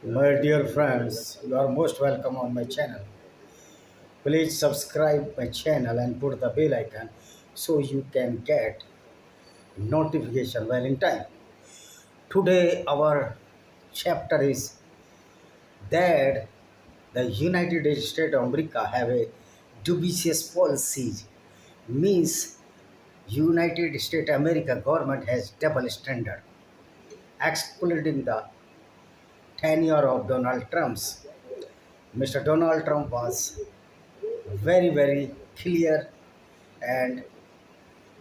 My dear friends, you are most welcome on my channel. Please subscribe my channel and put the bell icon so you can get notification well in time. Today our chapter is that the United States of America have a dubious policy. Means United States America government has double standard, excluding the tenure of Donald Trump's. Mr. Donald Trump was very clear and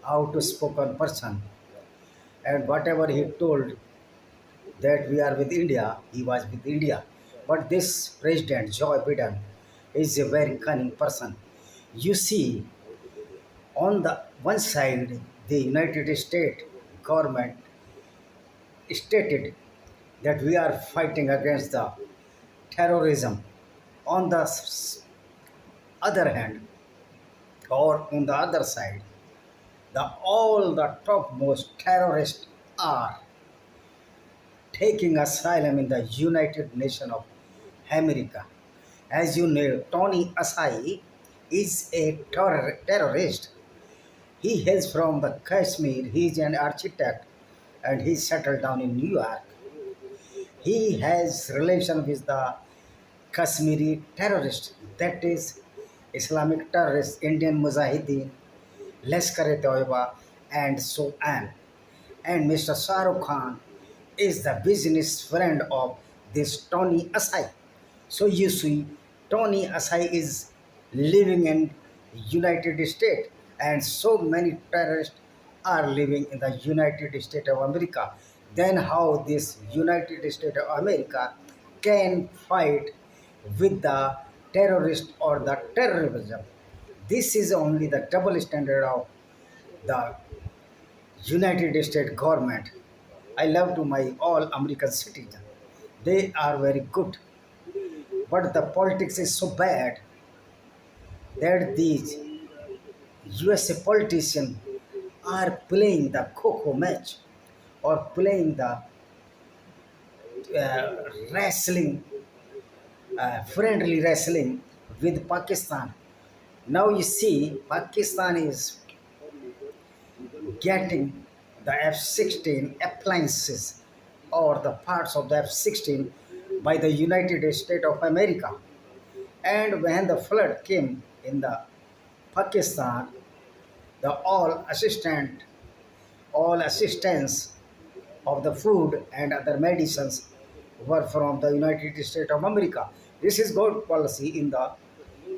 outspoken person, and whatever he told that we are with India, he was with India. But this president Joe Biden is a very cunning person. You see, on the one side, the United States government stated that we are fighting against the terrorism. On the other hand, or on the other side, the all the topmost terrorists are taking asylum in the United Nations of America. As you know, Tony Asai is a terrorist. He hails from the Kashmir. He is an architect and he settled down in New York. He has relation with the Kashmiri terrorist, that is Islamic terrorist, Indian Mujahideen, Lashkar-e-Toiba, and so on. And Mr. Shah Rukh Khan is the business friend of this Tony Asai. So you see, Tony Asai is living in United States, and so many terrorists are living in the United States of America. Then how this United States of America can fight with the terrorist or the terrorism? This is only the double standard of the United States government. I love to my all American citizens. They are very good. But the politics is so bad that these USA politicians are playing the coco match or playing the wrestling, friendly wrestling with Pakistan. Now you see, Pakistan is getting the F-16 appliances or the parts of the F-16 by the United States of America. And when the flood came in the Pakistan, the all assistance of the food and other medicines were from the United States of America. This is good policy in the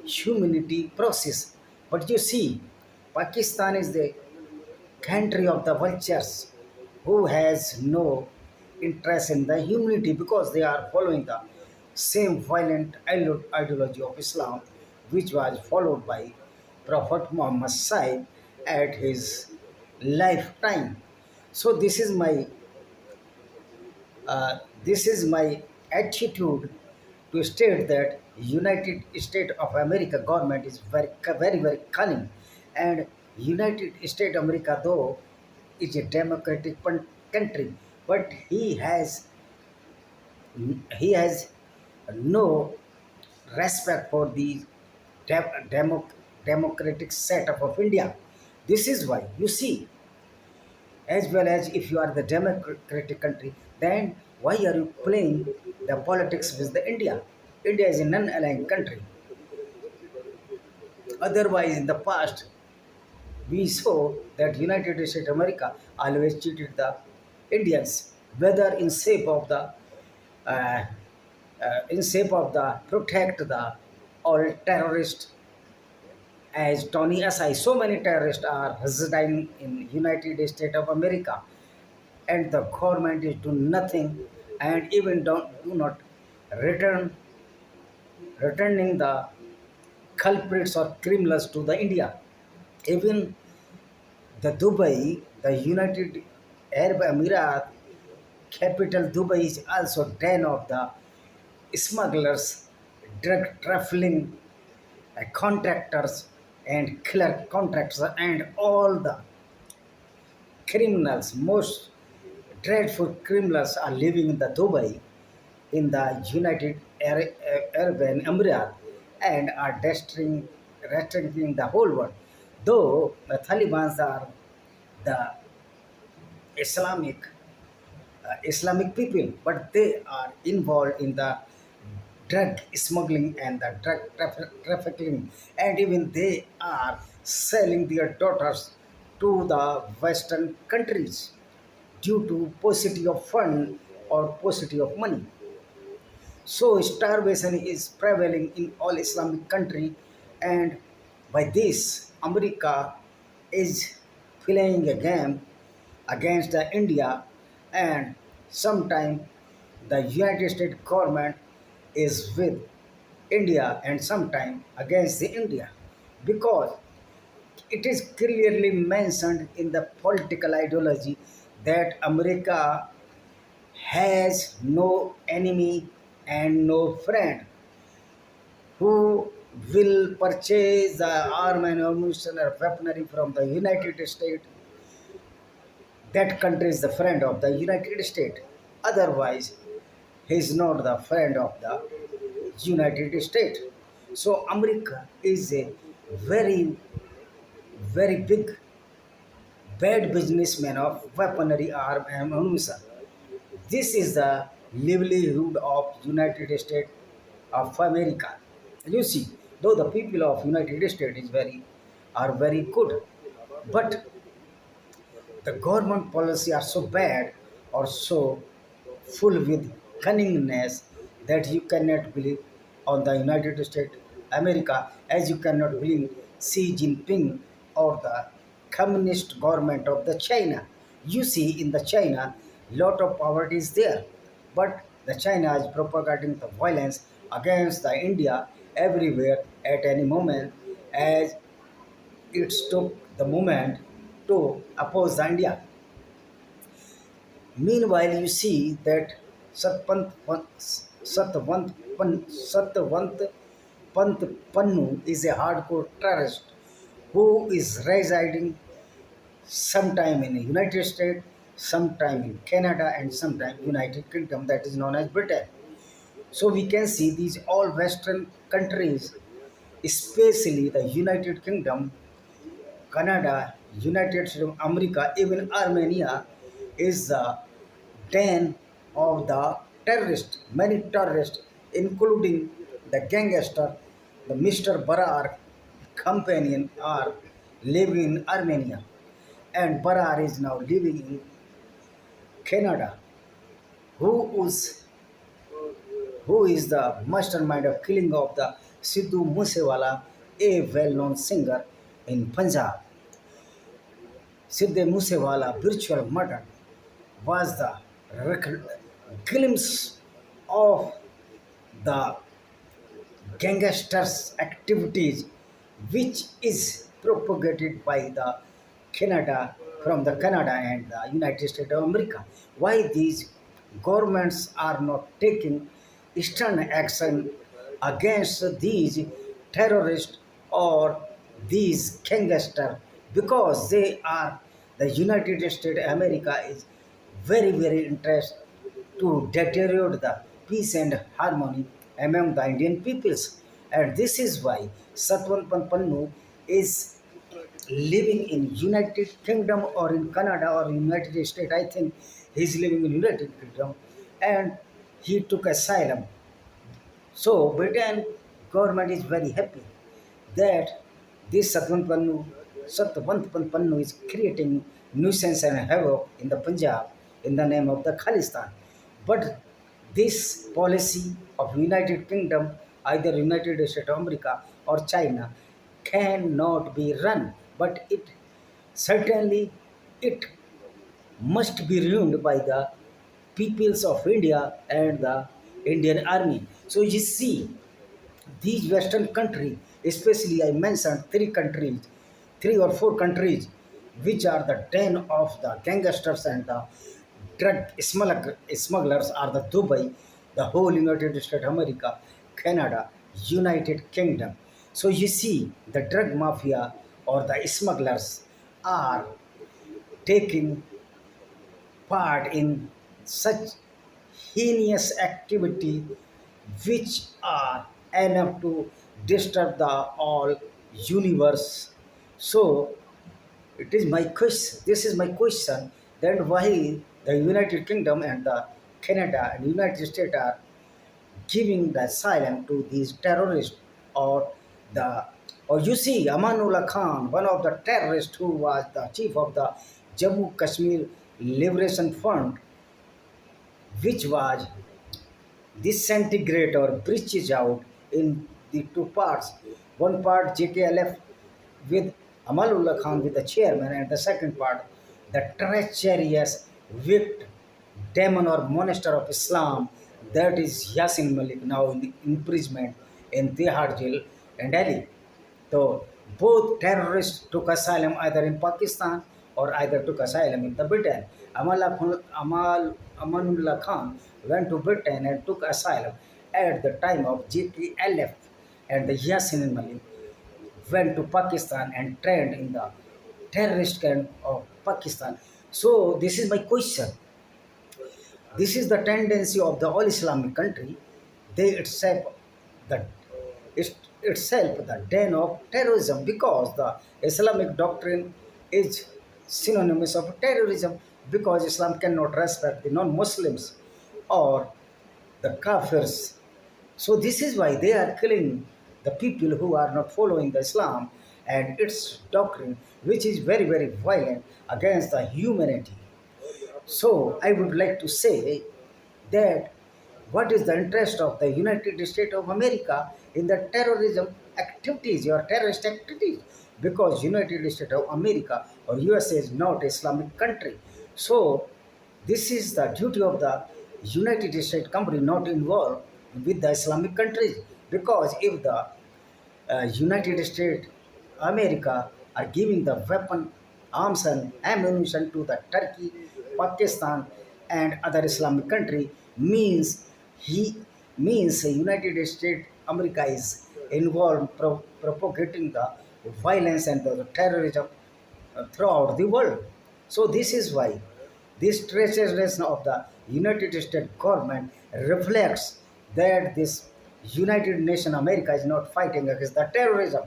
humanity process. But you see, Pakistan is the country of the vultures who has no interest in the humanity because they are following the same violent ideology of Islam which was followed by Prophet Muhammad Sahib at his lifetime. So this is my attitude to state that United States of America government is very cunning, and United States of America though is a democratic country, but he has no respect for the democratic setup of India. This is why you see, as well as if you are the democratic country, then why are you playing the politics with the India? India is a non-aligned country. Otherwise, in the past, we saw that United States of America always cheated the Indians, whether uh, in shape of the protect the all terrorists as Tony Asai. So many terrorists are residing in United States of America, and the government is doing nothing, and even do not return returning the culprits or criminals to the India. Even the Dubai, the United Arab Emirates capital Dubai is also den of the smugglers, drug trafficking contractors and killer contractors and all the criminals, most dreadful criminals are living in the Dubai. in the United Arab Emirates and are restricting the whole world. Though the Taliban are the Islamic Islamic people, but they are involved in the drug smuggling and the drug trafficking, and even they are selling their daughters to the Western countries due to paucity of fund or paucity of money. So starvation is prevailing in all Islamic country, and by this America is playing a game against the India, and sometime the United States government is with India and sometime against the India, because it is clearly mentioned in the political ideology that America has no enemy and no friend. Who will purchase the arm and ammunition or weaponry from the United States, that country is the friend of the United States. Otherwise, he is not the friend of the United States. So America is a very, very big bad businessman of weaponry, arm and ammunition. This is the livelihood of United States of America. You see, though the people of United States is very are very good, but the government policy are so bad or so full with cunningness that you cannot believe on the United States America, as you cannot believe Xi Jinping or the communist government of the China. You see in the China lot of poverty is there, but the China is propagating the violence against the India everywhere at any moment, as it took the moment to oppose the India. Meanwhile, you see that Satpant, Satvant, Satvant Pant Pannu is a hardcore terrorist who is residing sometime in the United States, sometime in Canada, and sometime United Kingdom, that is known as Britain. So we can see these all Western countries, especially the United Kingdom, Canada, United States of America, even Armenia is the den of the terrorists. Many terrorists, including the gangster, the Mr. Barar companion, are living in Armenia. And Barar is now living in Canada. Who is who is the mastermind of killing of the Sidhu Musewala, a well-known singer in Punjab. Sidhu Musewala virtual murder was the glimpse of the gangsters' activities, which is propagated by the Canada from the Canada and the United States of America. Why these governments are not taking stern action against these terrorists or these gangsters, because they are the United States of America is very, very interested to deteriorate the peace and harmony among the Indian peoples. And this is why Satwan Pannu is living in United Kingdom or in Canada or United States. I think he's living in United Kingdom, and he took asylum. So Britain government is very happy that this Satwant Pannu is creating nuisance and havoc in the Punjab in the name of the Khalistan. But this policy of United Kingdom, either United States of America or China, cannot be run. But it certainly it must be ruined by the peoples of India and the Indian army. So you see, these Western countries, especially I mentioned three countries, three or four countries, which are the den of the gangsters and the smugglers are the Dubai, the whole United States of America, Canada, United Kingdom. So you see, the drug mafia or the smugglers are taking part in such heinous activity which are enough to disturb the all universe. So it is my question. This is my question. Then why the United Kingdom and the Canada and United States are giving the asylum to these terrorists, or the or you see Amanullah Khan, one of the terrorists who was the chief of the Jammu Kashmir Liberation Front, which was disintegrate or breaches out in the two parts. One part JKLF with Amalullah Khan with the chairman, and the second part the treacherous wicked demon or monster of Islam, that is Yasin Malik, now in the imprisonment in Tihar jail in Delhi. So both terrorists took asylum either in Pakistan or either took asylum in the Britain. Amanullah Khan went to Britain and took asylum at the time of GTLF, and the Yasin Malik went to Pakistan and trained in the terrorist camp of Pakistan. So this is my question. This is the tendency of the all Islamic country. They the itself the den of terrorism, because the Islamic doctrine is synonymous of terrorism, because Islam cannot respect the non-Muslims or the kafirs. So this is why they are killing the people who are not following the Islam and its doctrine, which is very, very violent against the humanity. So I would like to say that what is the interest of the United States of America in the terrorism activities or terrorist activities? Because United States of America or USA is not Islamic country. So this is the duty of the United States company not involved with the Islamic countries. Because if the United States, America are giving the weapon, arms and ammunition to the Turkey, Pakistan, and other Islamic country, means he means the United States, America is involved propagating the violence and the terrorism throughout the world. So this is why this treacherousness of the United States government reflects that this United Nation America is not fighting against the terrorism.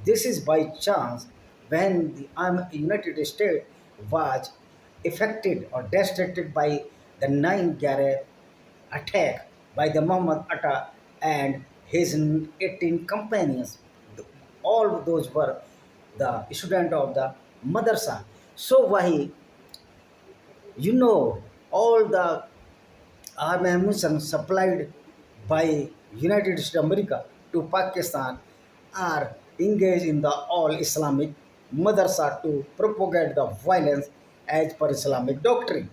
This is by chance when the United States was affected or destructed by the 9 Gare attack by the Muhammad Atta and his 18 companions. All those were the student of the madrasa. So why, all the army ammunition supplied by United States of America to Pakistan are engaged in the all Islamic madrasa to propagate the violence as per Islamic doctrine.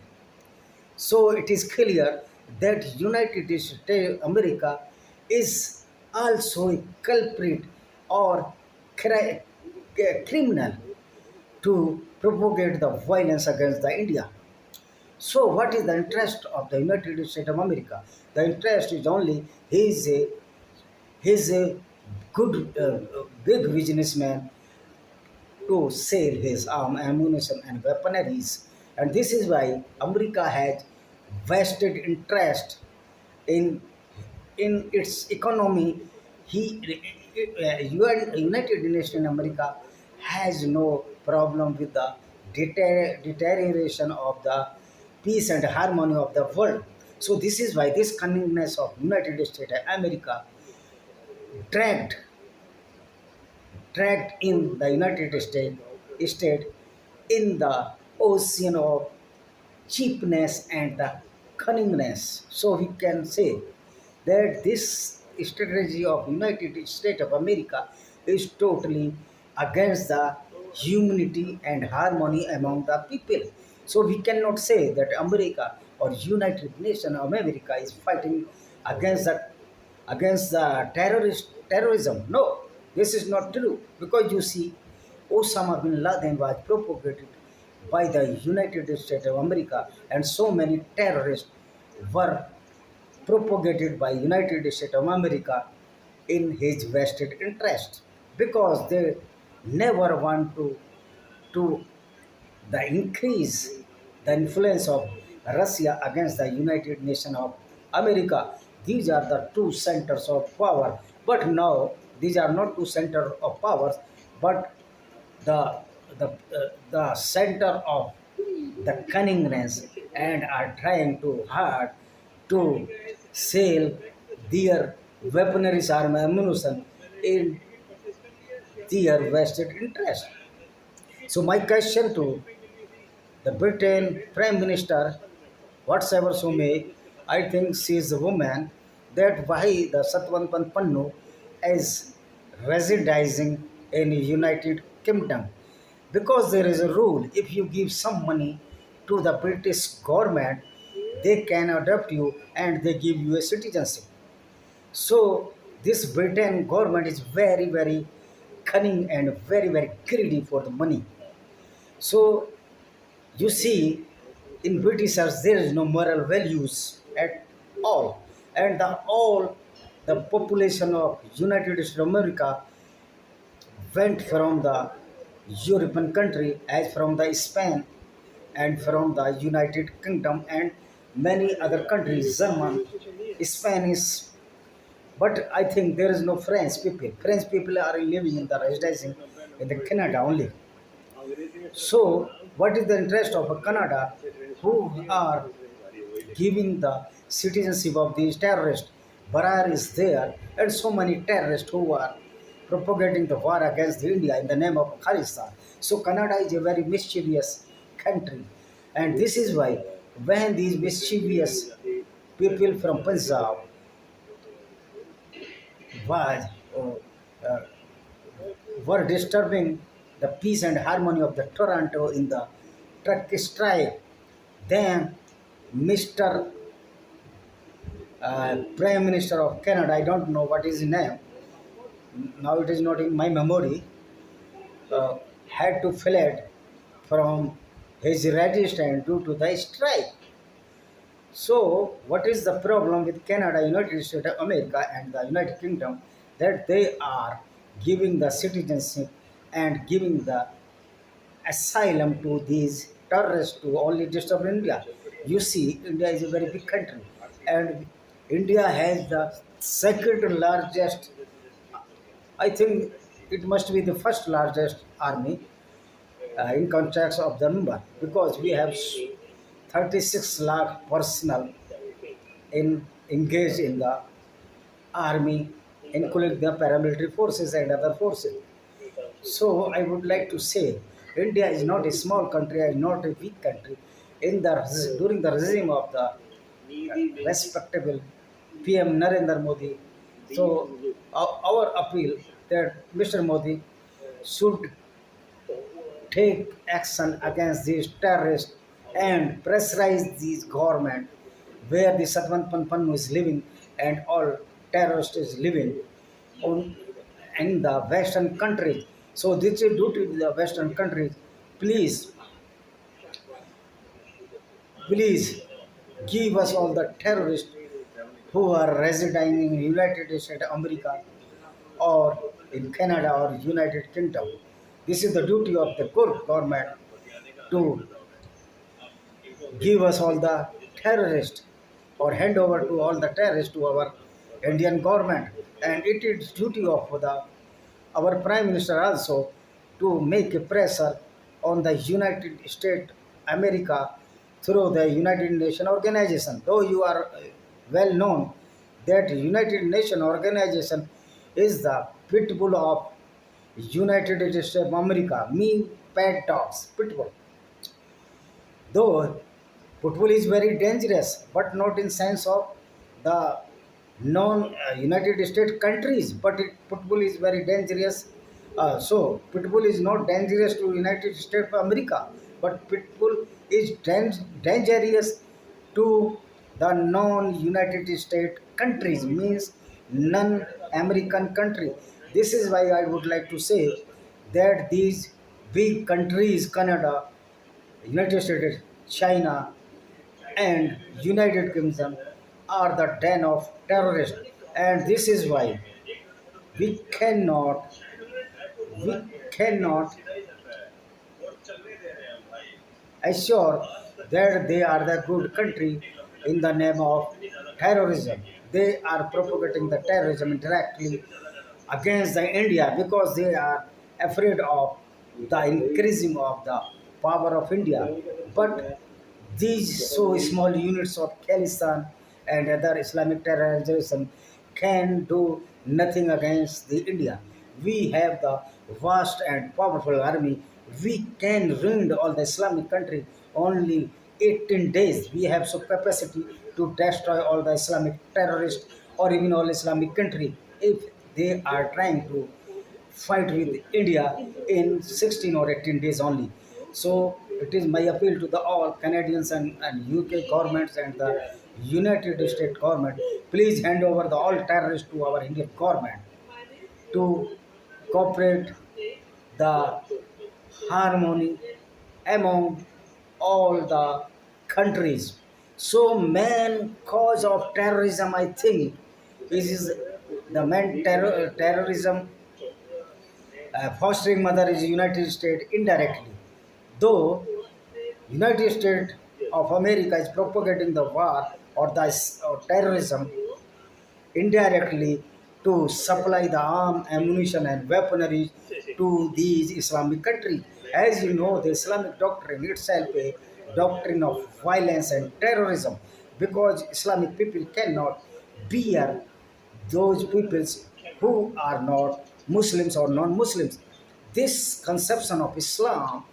So it is clear that United States of America is also a culprit or criminal to propagate the violence against the India. So what is the interest of the United States of America? The interest is only he is a good big businessman to sell his arm ammunition and weaponaries, and this is why America has vested interest in its economy. United Nations America has no problem with the deterioration of the peace and harmony of the world. So this is why this cunningness of United States America dragged dragged in the United States in the ocean of cheapness and the cunningness. So we can say that this strategy of United States of America is totally against the humanity and harmony among the people. So we cannot say that America or United Nations of America is fighting against the terrorism. No, this is not true, because you see, Osama bin Laden was propagated by the United States of America, and so many terrorists were propagated by United States of America in his vested interest, because they never want to the increase the influence of Russia against the United Nations of America. These are the two centers of power. But now these are not two centers of powers, but the the center of the cunningness, and are trying too hard to sell their weaponaries arm ammunition in their vested interest. So my question to the Britain Prime Minister, whatsoever so may, I think she is a woman, that why the Satwanpan Pannu is residing in United Kingdom. Because there is a rule, if you give some money to the British government, they can adopt you and they give you a citizenship. So this Britain government is very, very cunning and very, very greedy for the money. So you see, in Britishers there is no moral values at all, and the population of United States of America went from the European country as from the Spain and from the United Kingdom and many other countries, German, Spanish. But I think there is no French people. French people are living in the residing in the Canada only. So, what is the interest of a Canada who are giving the citizenship of these terrorists? Barar is there, and so many terrorists who are propagating the war against India in the name of Khalistan. So, Canada is a very mischievous country, and this is why when these mischievous people from Punjab was uh, were disturbing the peace and harmony of the Toronto in the truck strike. Then Mr. Prime Minister of Canada, I don't know what is his name, now it is not in my memory, uh, had to flee from his residence due to the strike. So, what is the problem with Canada, United States of America, and the United Kingdom? That they are giving the citizenship and giving the asylum to these terrorists to only disturb India. You see, India is a very big country, and India has the second largest, I think it must be the first largest army in context of the number, because we have 36 lakh personnel in engaged in the army, including the paramilitary forces and other forces. So I would like to say, India is not a small country and not a weak country. In the during the regime of the respectable PM Narendra Modi, so our appeal that Mr. Modi should take action against these terrorists and pressurize these government where the Satwan Panpanu is living and all terrorists is living on in the Western countries. So this is due to the Western countries. Please, please give us all the terrorists who are residing in United States of America or in Canada or United Kingdom. This is the duty of the good government to give us all the terrorists or hand over to all the terrorists to our Indian government. And it is duty of our Prime Minister also to make a pressure on the United States America through the United Nations organization. Though you are well known that United Nations organization is the pitbull of United States of America, mean pet dogs, pitbull. Though football is very dangerous, but not in sense of the non-United States countries. But football is very dangerous. So pitbull is not dangerous to United States of America, but pitbull is dangerous to the non-United States countries, means non-American country. This is why I would like to say that these big countries, Canada, United States, China, and United Kingdom are the den of terrorists, and this is why we cannot we cannot assure that they are the good country in the name of terrorism. They are propagating the terrorism indirectly against the India because they are afraid of the increasing of the power of India. But these so small units of Khalistan and other Islamic terrorism can do nothing against the India. We have the vast and powerful army. We can ruin all the Islamic country only 18 days. We have so capacity to destroy all the Islamic terrorists or even all Islamic country if they are trying to fight with India in 16 or 18 days only. So it is my appeal to the all Canadians and UK governments and the United States government. Please hand over the all terrorists to our Indian government to cooperate the harmony among all the countries. So main cause of terrorism, I think, is the main terrorism fostering mother is United States indirectly. Though United States of America is propagating the war or the or terrorism indirectly to supply the arm, ammunition, and weaponry to these Islamic countries. As you know, the Islamic doctrine itself a doctrine of violence and terrorism because Islamic people cannot bear those peoples who are not Muslims or non-Muslims. This conception of Islam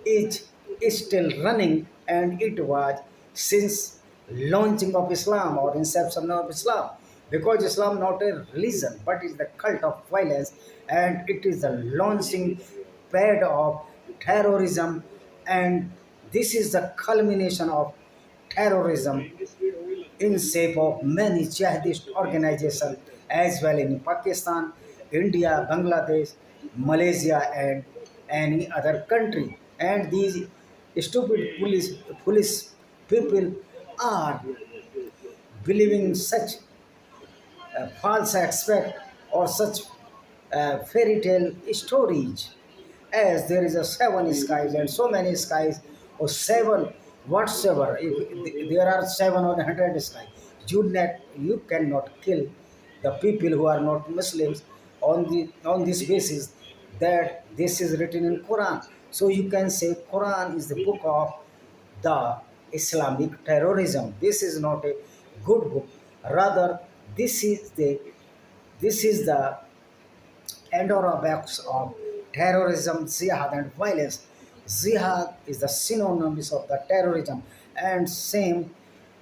is, is still running and it was since launching of Islam or inception of Islam because Islam not a religion but is the cult of violence and it is the launching pad of terrorism and this is the culmination of terrorism in shape of many jihadist organizations as well in Pakistan, India, Bangladesh, Malaysia, and any other country. And these stupid police people are believing such false aspect or such fairy tale stories as there is a seven skies and so many skies or seven whatsoever if there are 700 skies you cannot kill the people who are not Muslims on this basis that this is written in Quran. So you can say Quran is the book of the Islamic terrorism. This is not a good book. Rather, this is the endorobacks of terrorism, jihad, and violence. Jihad is the synonymous of the terrorism, and same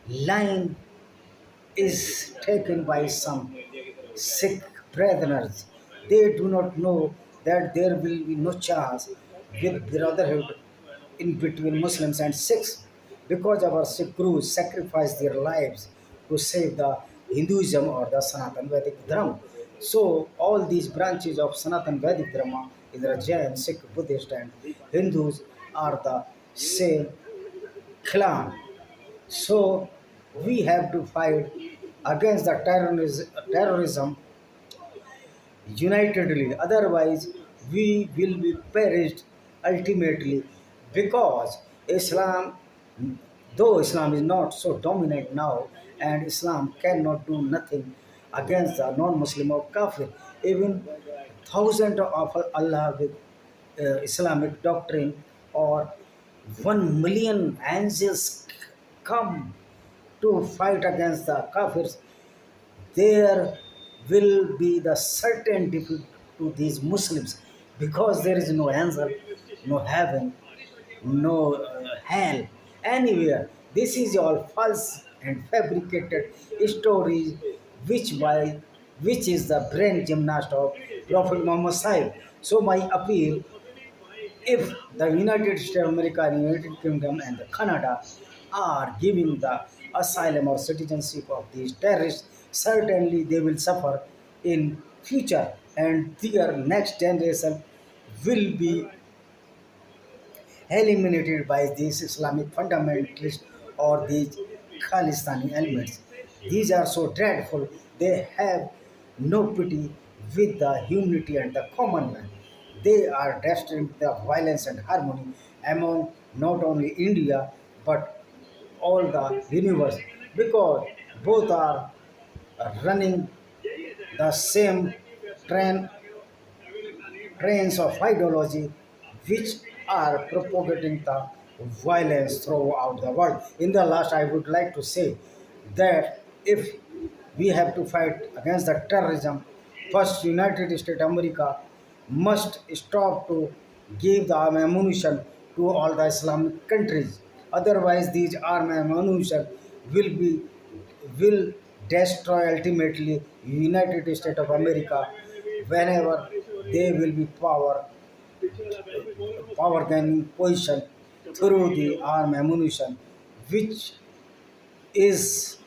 line is taken by some Sikh brethren. They do not know that there will be no chance with brotherhood in between Muslims and Sikhs because our Sikh Gurus sacrificed their lives to save the Hinduism or the Sanatan Vedic Dharma. So all these branches of Sanatan Vedic Dharma, either Jain, Sikh, Buddhist, and Hindus, are the same clan. So we have to fight against the terrorism unitedly. Otherwise, we will be perished ultimately because Islam, though Islam is not so dominant now, and Islam cannot do nothing against the non-Muslim or kafir. Even thousands of Allah with Islamic doctrine or 1 million angels come to fight against the kafirs, there will be the certain defeat to these Muslims because there is no angel, no heaven, no hell anywhere. This is all false and fabricated stories which is the brain gymnast of Prophet Muhammad Sahib. So my appeal if the United States of America, United Kingdom, and the Canada are giving the asylum or citizenship of these terrorists, certainly they will suffer in future, and their next generation will be eliminated by these Islamic fundamentalists or these Khalistani elements. These are so dreadful, they have no pity with the humanity and the common man. They are destined the violence and harmony among not only India but all the universe. because both are running the same train trains of ideology which are propagating the violence throughout the world. In the last, I would like to say that if we have to fight against the terrorism, first United States America must stop to give the arm ammunition to all the Islamic countries. Otherwise, these arm ammunition will be will destroy ultimately United States of America whenever they will be power gaining position through the arm ammunition which is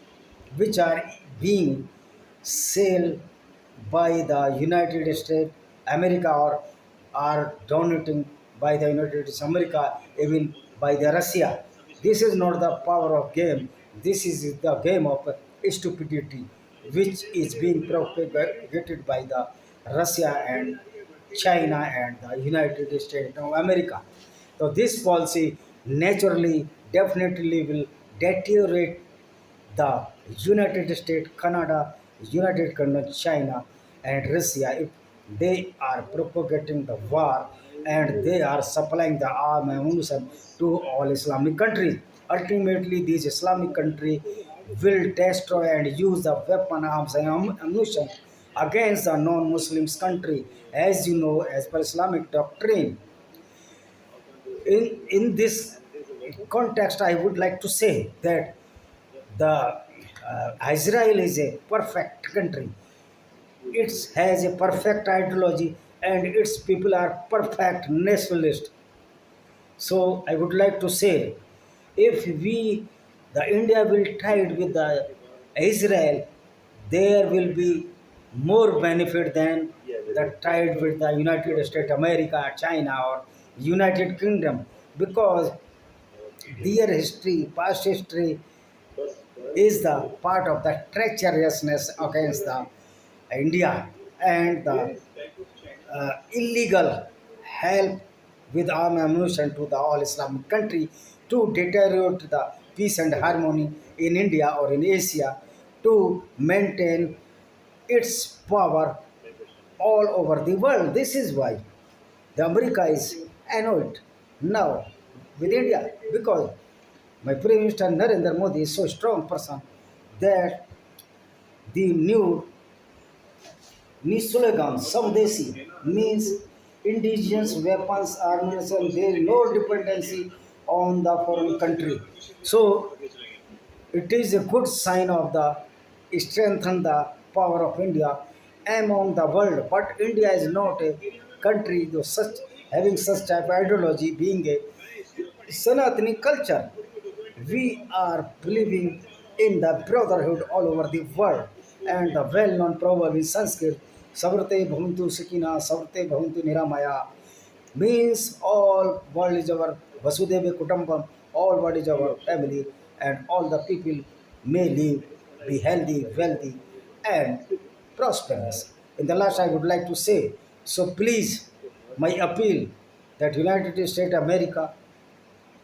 which are being sold by the United States America or are donating by the United States America even by the Russia. This is not the power of game. This is the game of stupidity which is being propagated by the Russia and China and the United States of America. So this policy naturally definitely will deteriorate the United States, Canada, United Kingdom, China, and Russia, if they are propagating the war and they are supplying the arm ammunition to all Islamic countries, ultimately these Islamic countries will destroy and use the weapon arms and ammunition against the non-Muslims country. As you know, as per Islamic doctrine, in this context, I would like to say that the Israel is a perfect country. It has a perfect ideology and its people are perfect nationalists. So I would like to say, if the India will trade with the Israel, there will be more benefit than the trade with the United States, America, China, or United Kingdom, because their history, past history, is the part of the treacherousness against the India and the illegal help with arm ammunition to the all Islamic country to deteriorate the peace and harmony in India or in Asia to maintain its power all over the world. This is why the America is annoyed now with India because my Prime Minister Narendra Modi is so strong person that the new slogan Swadeshi means indigenous weapons armament. There is no dependency on the foreign country. So it is a good sign of the strengthen the power of India among the world. But India is not a country though such having such type of ideology being a Sanatani culture. We are believing in the brotherhood all over the world. And the well-known proverb in Sanskrit, Savrte Bhavantu Sakina, Savrte Bhavantu Niramaya, means all world is our Vasudeva Kutumbam, all world is our family, and all the people may live, be healthy, wealthy, and prosperous. In the last, I would like to say, so please, my appeal that United States America,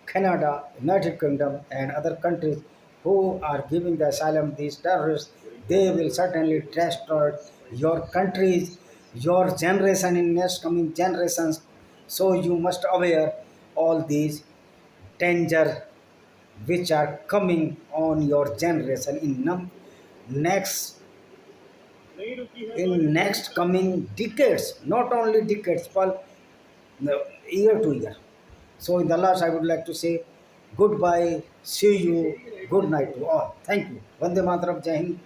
Canada, United Kingdom, and other countries who are giving the asylum these terrorists, they will certainly destroy your countries, your generation in next coming generations. So you must aware all these danger which are coming on your generation in next next coming decades, not only decades, but year to year. So in the last, I would like to say goodbye, see you, good night to all. Thank you. Vande Mataram, Jai Hind.